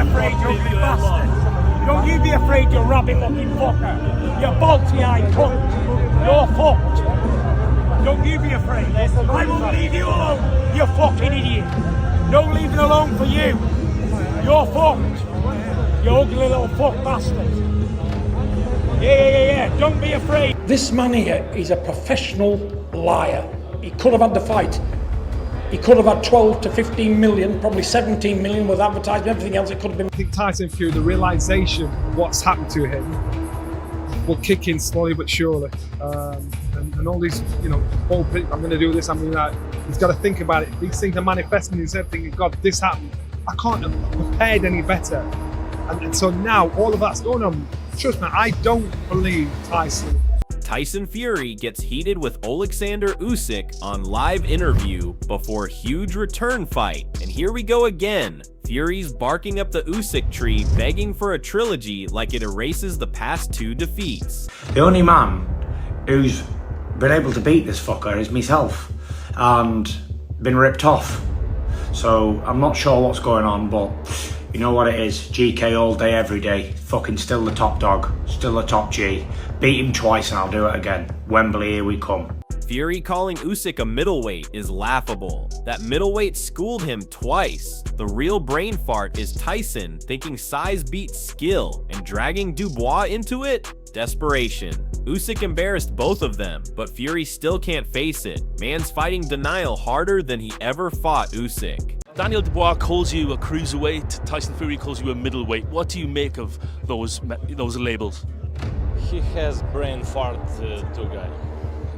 afraid, you ugly bastard. Don't you be afraid, you rabbit-looking fucker. You balty-eyed cunt. You're fucked. Don't you be afraid. I won't leave you alone, you fucking idiot. Don't leave it alone for you. You're fucked. You ugly little fuck bastard. Yeah. Don't be afraid. This man here is a professional liar. He could have had the fight. He could have had 12 to 15 million, probably 17 million with advertising, everything else. It could have been. I think Tyson Fury, the realization of what's happened to him will kick in slowly but surely. And all these, I'm going to do this, I'm going to do that. He's got to think about it. These things are manifesting in his head, thinking, God, this happened. I can't have prepared any better. And so now all of that's going on. Trust me, I don't believe Tyson. Tyson Fury gets heated with Oleksandr Usyk on live interview before huge return fight. And here we go again. Fury's barking up the Usyk tree, begging for a trilogy like it erases the past 2 defeats. The only man who's been able to beat this fucker is myself and been ripped off. So I'm not sure what's going on, but you know what it is, GK all day, every day. Fucking still the top dog, still the top G. Beat him twice and I'll do it again. Wembley, here we come. Fury calling Usyk a middleweight is laughable. That middleweight schooled him twice. The real brain fart is Tyson thinking size beats skill and dragging Dubois into it? Desperation. Usyk embarrassed both of them, but Fury still can't face it. Man's fighting denial harder than he ever fought Usyk. Daniel Dubois calls you a cruiserweight, Tyson Fury calls you a middleweight. What do you make of those labels? He has brain fart, two guys.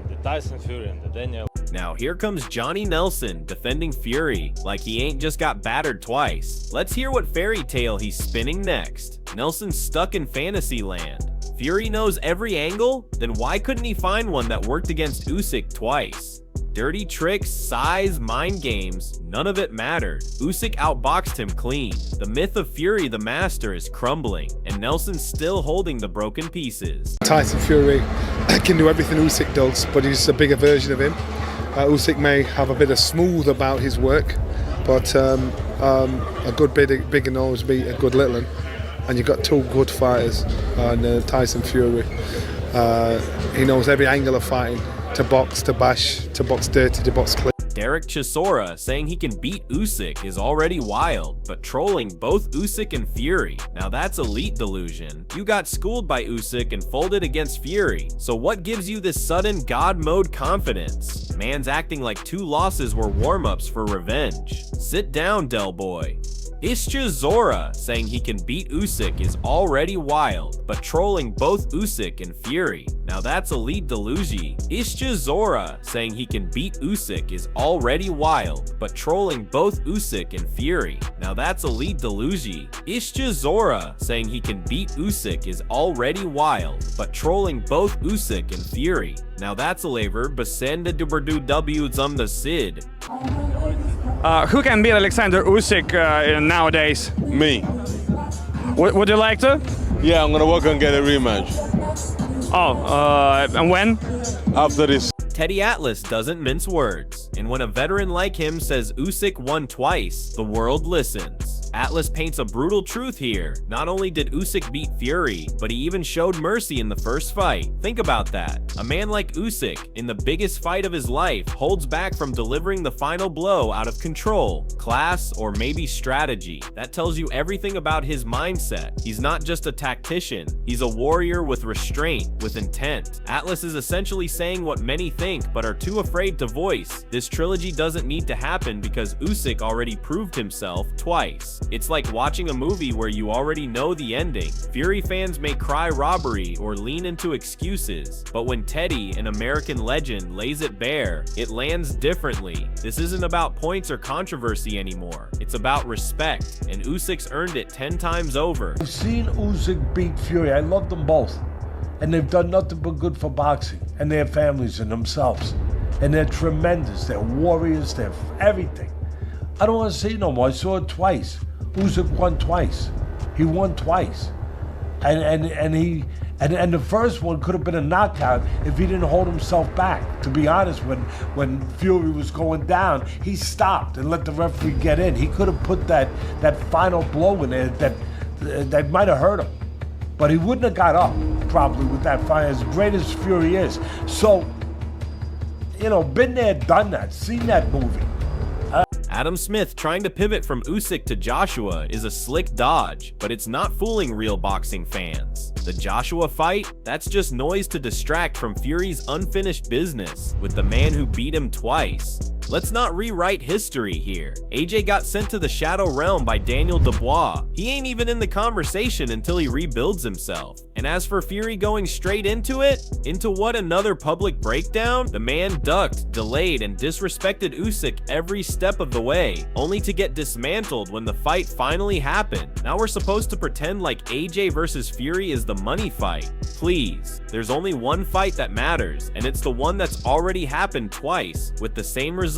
The Tyson Fury and the Daniel. Now here comes Johnny Nelson defending Fury like he ain't just got battered twice. Let's hear what fairy tale he's spinning next. Nelson's stuck in fantasy land. Fury knows every angle? Then why couldn't he find one that worked against Usyk twice? Dirty tricks, size, mind games, none of it mattered. Usyk outboxed him clean. The myth of Fury the Master is crumbling, and Nelson's still holding the broken pieces. Tyson Fury can do everything Usyk does, but he's a bigger version of him. Usyk may have a bit of smooth about his work, but a good big can always beat a good little one. And you've got 2 good fighters, and Tyson Fury. He knows every angle of fighting. To box, to bash, to box dirty, to box clean. Derek Chisora saying he can beat Usyk is already wild, but trolling both Usyk and Fury. Now that's elite delusion. You got schooled by Usyk and folded against Fury. So what gives you this sudden God mode confidence? Man's acting like 2 losses were warm-ups for revenge. Sit down, Del Boy. Ishcha Zora saying he can beat Usyk is already wild, but trolling both Usyk and Fury. Now that's elite delusion. Ishcha Zora saying he can beat Usyk is already wild, but trolling both Usyk and Fury. Now that's elite delusion. Ishcha Zora saying he can beat Usyk is already wild, but trolling both Usyk and Fury. Now that's a labor besende W the Sid. Who can beat Oleksandr Usyk nowadays? Me. Would you like to? Yeah, I'm gonna work on get a rematch. And when? After this. Teddy Atlas doesn't mince words, and when a veteran like him says Usyk won twice, the world listens. Atlas paints a brutal truth here. Not only did Usyk beat Fury, but he even showed mercy in the first fight. Think about that. A man like Usyk, in the biggest fight of his life, holds back from delivering the final blow out of control, class, or maybe strategy. That tells you everything about his mindset. He's not just a tactician, he's a warrior with restraint, with intent. Atlas is essentially saying what many think but are too afraid to voice. This trilogy doesn't need to happen because Usyk already proved himself twice. It's like watching a movie where you already know the ending. Fury fans may cry robbery or lean into excuses, but when Teddy, an American legend, lays it bare, it lands differently. This isn't about points or controversy anymore. It's about respect, and Usyk's earned it 10 times over. I've seen Usyk beat Fury. I love them both. And they've done nothing but good for boxing and their families and themselves. And they're tremendous. They're warriors. They're everything. I don't want to see it no more. I saw it twice. Usyk won twice. He won twice. And And the first one could have been a knockout if he didn't hold himself back. To be honest, when Fury was going down, he stopped and let the referee get in. He could have put that final blow in there that might have hurt him. But he wouldn't have got up probably with that fight, as great as Fury is. So, you know, been there, done that, seen that movie. Adam Smith trying to pivot from Usyk to Joshua is a slick dodge, but it's not fooling real boxing fans. The Joshua fight? That's just noise to distract from Fury's unfinished business with the man who beat him twice. Let's not rewrite history here. AJ got sent to the Shadow Realm by Daniel Dubois. He ain't even in the conversation until he rebuilds himself. And as for Fury going straight into it, into what, another public breakdown? The man ducked, delayed, and disrespected Usyk every step of the way, only to get dismantled when the fight finally happened. Now we're supposed to pretend like AJ versus Fury is the money fight. Please, there's only one fight that matters, and it's the one that's already happened twice, with the same result.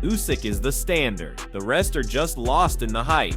Usyk is the standard. The rest are just lost in the hype.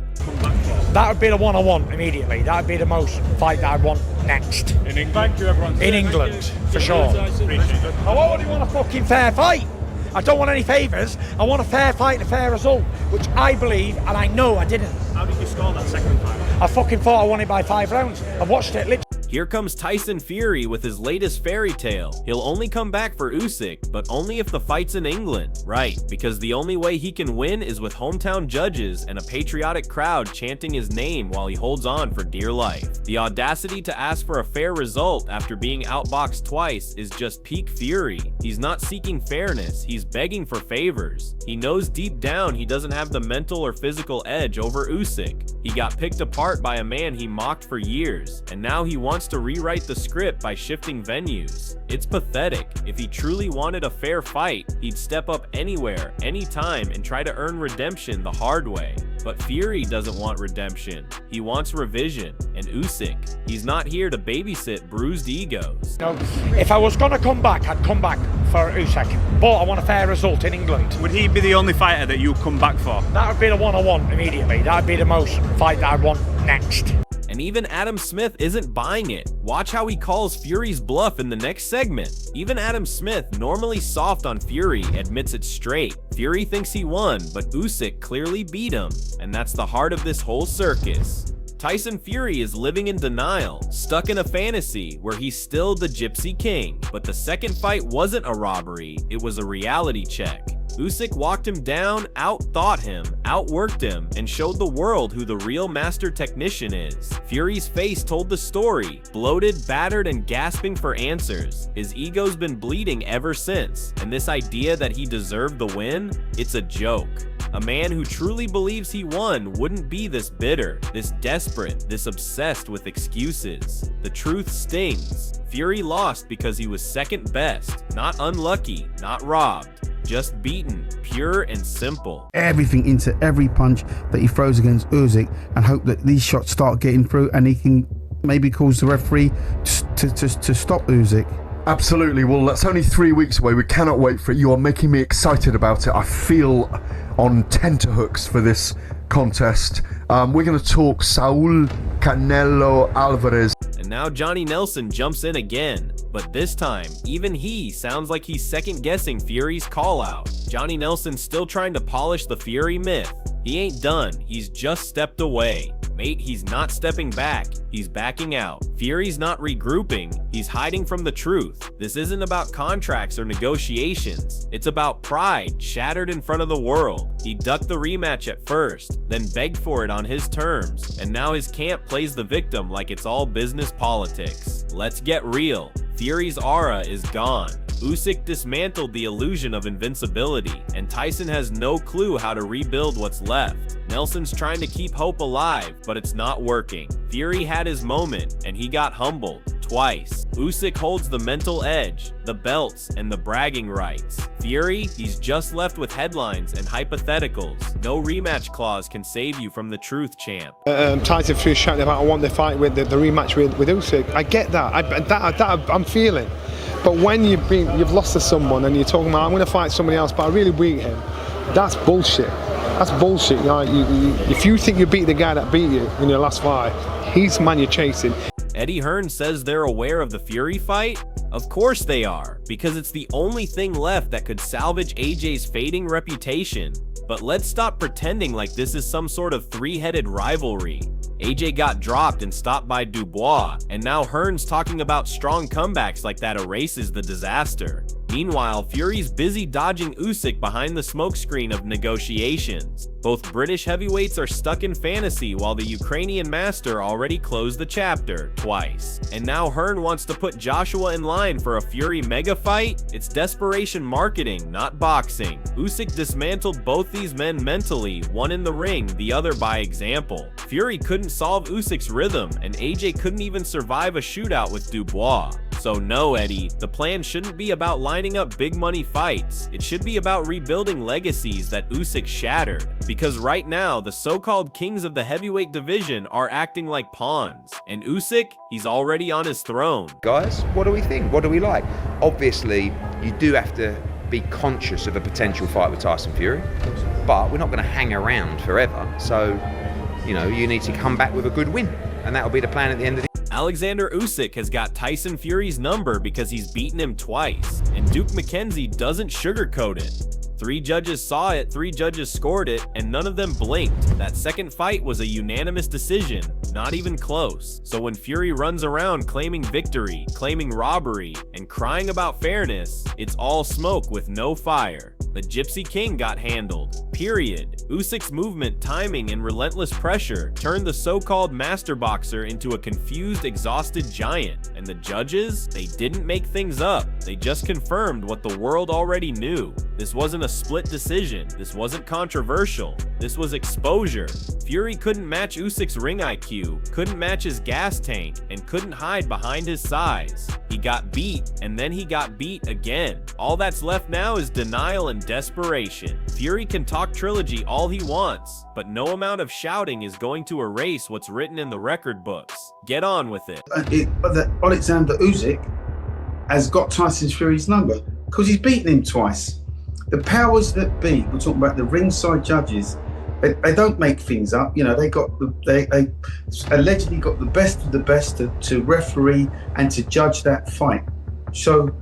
That would be the one I want immediately. That would be the most fight that I want next. In England? Thank you, everyone. In England, for sure. I only want a fucking fair fight. I don't want any favours. I want a fair fight and a fair result, which I believe, and I know I didn't. How did you score that second fight? I fucking thought I won it by 5 rounds. I've watched it literally. Here comes Tyson Fury with his latest fairy tale. He'll only come back for Usyk, but only if the fight's in England. Right, because the only way he can win is with hometown judges and a patriotic crowd chanting his name while he holds on for dear life. The audacity to ask for a fair result after being outboxed twice is just peak Fury. He's not seeking fairness, he's begging for favors. He knows deep down he doesn't have the mental or physical edge over Usyk. He got picked apart by a man he mocked for years, and now he wants to rewrite the script by shifting venues. It's pathetic. If he truly wanted a fair fight, he'd step up anywhere, anytime, and try to earn redemption the hard way. But Fury doesn't want redemption. He wants revision. And Usyk, he's not here to babysit bruised egos. No, if I was gonna come back, I'd come back for Usyk. But I want a fair result in England. Would he be the only fighter that you come back for? That would be the one I want immediately. That would be the most fight that I want next. And even Adam Smith isn't buying it. Watch how he calls Fury's bluff in the next segment. Even Adam Smith, normally soft on Fury, admits it straight. Fury thinks he won, but Usyk clearly beat him. And that's the heart of this whole circus. Tyson Fury is living in denial, stuck in a fantasy where he's still the Gypsy King. But the second fight wasn't a robbery, it was a reality check. Usyk walked him down, outthought him, outworked him, and showed the world who the real master technician is. Fury's face told the story, bloated, battered, and gasping for answers. His ego's been bleeding ever since, and this idea that he deserved the win? It's a joke. A man who truly believes he won wouldn't be this bitter, this desperate, this obsessed with excuses. The truth stings. Fury lost because he was second best, not unlucky, not robbed. Just beaten, pure and simple. Everything into every punch that he throws against Usyk and hope that these shots start getting through and he can maybe cause the referee to stop Usyk. Absolutely. Well, that's only 3 weeks away. We cannot wait for it. You are making me excited about it. I feel on tenterhooks for this contest. We're going to talk Saul Canelo Alvarez. And now Johnny Nelson jumps in again. But this time, even he sounds like he's second-guessing Fury's call-out. Johnny Nelson's still trying to polish the Fury myth. He ain't done, he's just stepped away. Mate, he's not stepping back, he's backing out. Fury's not regrouping, he's hiding from the truth. This isn't about contracts or negotiations. It's about pride, shattered in front of the world. He ducked the rematch at first, then begged for it on his terms, and now his camp plays the victim like it's all business politics. Let's get real. Fury's aura is gone. Usyk dismantled the illusion of invincibility, and Tyson has no clue how to rebuild what's left. Nelson's trying to keep hope alive, but it's not working. Fury had his moment, and he got humbled. Twice. Usyk holds the mental edge, the belts, and the bragging rights. Fury, he's just left with headlines and hypotheticals. No rematch clause can save you from the truth, champ. Tyson Fury shouting about I want the fight with the rematch with Usyk. I get that. I'm feeling. But when you've lost to someone and you're talking about I'm going to fight somebody else, but I really beat him, that's bullshit. That's bullshit. If you think you beat the guy that beat you in your last fight, he's the man you're chasing. Eddie Hearn says they're aware of the Fury fight? Of course they are, because it's the only thing left that could salvage AJ's fading reputation. But let's stop pretending like this is some sort of three-headed rivalry. AJ got dropped and stopped by Dubois, and now Hearn's talking about strong comebacks like that erases the disaster. Meanwhile, Fury's busy dodging Usyk behind the smokescreen of negotiations. Both British heavyweights are stuck in fantasy while the Ukrainian master already closed the chapter twice. And now Hearn wants to put Joshua in line for a Fury mega fight? It's desperation marketing, not boxing. Usyk dismantled both these men mentally, one in the ring, the other by example. Fury couldn't solve Usyk's rhythm, and AJ couldn't even survive a shootout with Dubois. So no, Eddie, the plan shouldn't be about lining up big money fights. It should be about rebuilding legacies that Usyk shattered. Because right now, the so-called kings of the heavyweight division are acting like pawns. And Usyk, he's already on his throne. Guys, what do we think? What do we like? Obviously, you do have to be conscious of a potential fight with Tyson Fury, but we're not going to hang around forever. So, you know, you need to come back with a good win, and that'll be the plan at the end of the Oleksandr Usyk has got Tyson Fury's number because he's beaten him twice, and Duke McKenzie doesn't sugarcoat it. 3 judges saw it, 3 judges scored it, and none of them blinked. That second fight was a unanimous decision, not even close. So when Fury runs around claiming victory, claiming robbery, and crying about fairness, it's all smoke with no fire. The Gypsy King got handled, period. Usyk's movement, timing, and relentless pressure turned the so-called master boxer into a confused, exhausted giant. And the judges? They didn't make things up. They just confirmed what the world already knew. This wasn't a split decision. This wasn't controversial. This was exposure. Fury couldn't match Usyk's ring IQ, couldn't match his gas tank, and couldn't hide behind his size. He got beat, and then he got beat again. All that's left now is denial and desperation. Fury can talk trilogy all he wants, but no amount of shouting is going to erase what's written in the record books. Get on with it. Oleksandr Usyk has got Tyson Fury's number because he's beaten him twice. The powers that be, we're talking about the ringside judges, they don't make things up. You know, they allegedly got the best of the best to referee and to judge that fight. So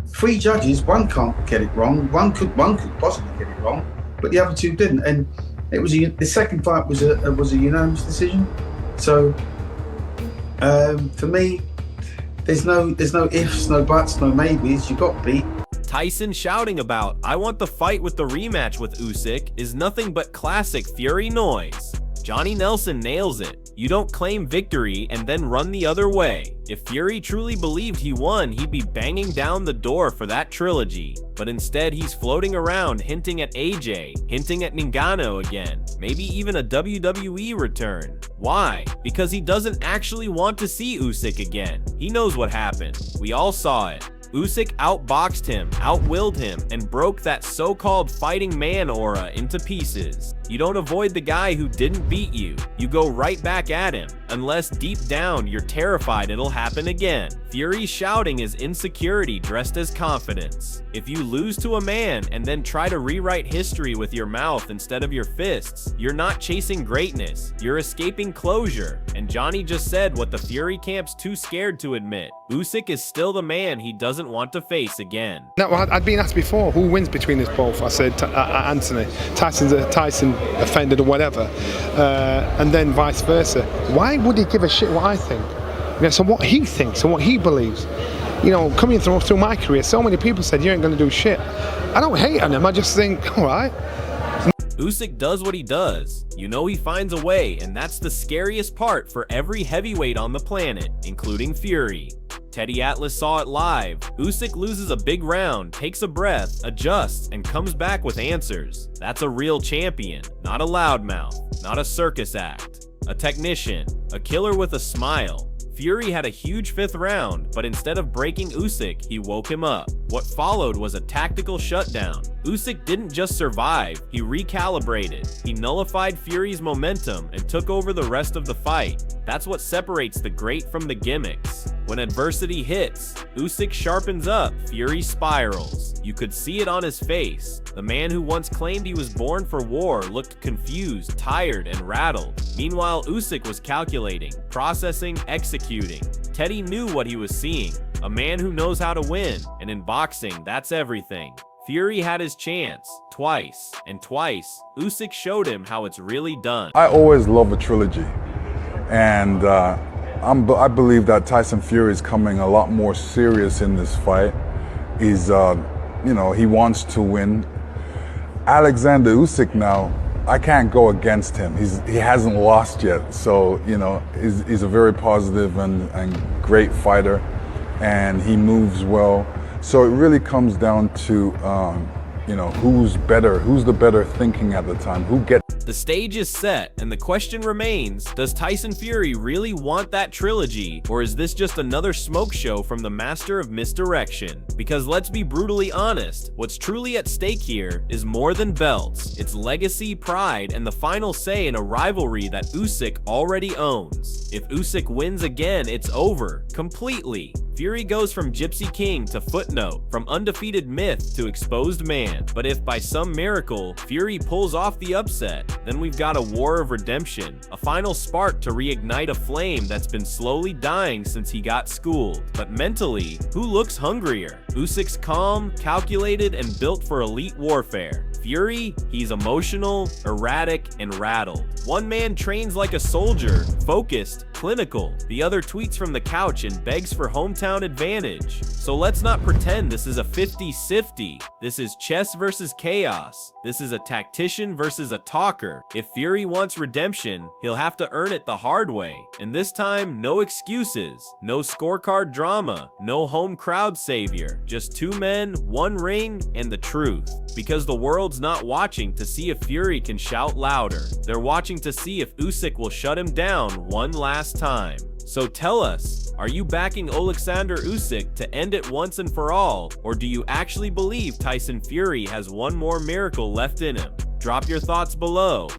3 judges, one can't get it wrong, one could possibly get it wrong, but the other 2 didn't. And it was the second fight was a unanimous decision. So for me, there's no ifs, no buts, no maybes. You got beat. Tyson shouting about, "I want the fight with the rematch with Usyk," is nothing but classic Fury noise. Johnny Nelson nails it. You don't claim victory and then run the other way. If Fury truly believed he won, he'd be banging down the door for that trilogy. But instead, he's floating around hinting at AJ, hinting at Ngannou again, maybe even a WWE return. Why? Because he doesn't actually want to see Usyk again. He knows what happened. We all saw it. Usyk outboxed him, outwilled him, and broke that so-called fighting man aura into pieces. You don't avoid the guy who didn't beat you. You go right back at him, unless deep down you're terrified it'll happen again. Fury's shouting is insecurity dressed as confidence. If you lose to a man and then try to rewrite history with your mouth instead of your fists, you're not chasing greatness, you're escaping closure. And Johnny just said what the Fury camp's too scared to admit. Usyk is still the man he doesn't want to face again. No, I'd been asked before, who wins between us both? I said Anthony. Tyson offended or whatever, and then vice versa. Why would he give a shit what I think? You know, so what he thinks and what he believes. You know, coming through my career, so many people said you ain't gonna do shit. I don't hate on him. I just think, all right. Usyk does what he does. You know he finds a way, and that's the scariest part for every heavyweight on the planet, including Fury. Teddy Atlas saw it live. Usyk loses a big round, takes a breath, adjusts, and comes back with answers. That's a real champion, not a loudmouth, not a circus act. A technician, a killer with a smile. Fury had a huge 5th round, but instead of breaking Usyk, he woke him up. What followed was a tactical shutdown. Usyk didn't just survive, he recalibrated. He nullified Fury's momentum and took over the rest of the fight. That's what separates the great from the gimmicks. When adversity hits, Usyk sharpens up, Fury spirals. You could see it on his face. The man who once claimed he was born for war looked confused, tired, and rattled. Meanwhile, Usyk was calculating, processing, executing. Teddy knew what he was seeing. A man who knows how to win, and in boxing, that's everything. Fury had his chance, twice, and twice, Usyk showed him how it's really done. I always love a trilogy, and I believe that Tyson Fury is coming a lot more serious in this fight. He's, he wants to win. Oleksandr Usyk now, I can't go against him. He hasn't lost yet, so he's a very positive and great fighter, and he moves well. So it really comes down to who's the better thinking at the time, who gets. The stage is set, and the question remains, does Tyson Fury really want that trilogy, or is this just another smoke show from the master of misdirection? Because let's be brutally honest, what's truly at stake here is more than belts. It's legacy, pride, and the final say in a rivalry that Usyk already owns. If Usyk wins again, it's over, completely. Fury goes from Gypsy King to footnote, from undefeated myth to exposed man. But if by some miracle, Fury pulls off the upset, then we've got a war of redemption, a final spark to reignite a flame that's been slowly dying since he got schooled. But mentally, who looks hungrier? Usyk's calm, calculated, and built for elite warfare. Fury, he's emotional, erratic, and rattled. One man trains like a soldier, focused, clinical. The other tweets from the couch and begs for hometown advantage. So let's not pretend this is a 50-50. This is chess versus chaos. This is a tactician versus a talker. If Fury wants redemption, he'll have to earn it the hard way. And this time, no excuses, no scorecard drama, no home crowd savior. Just two men, one ring, and the truth. Because the world's not watching to see if Fury can shout louder. They're watching to see if Usyk will shut him down one last time. So tell us, are you backing Oleksandr Usyk to end it once and for all, or do you actually believe Tyson Fury has one more miracle left in him? Drop your thoughts below.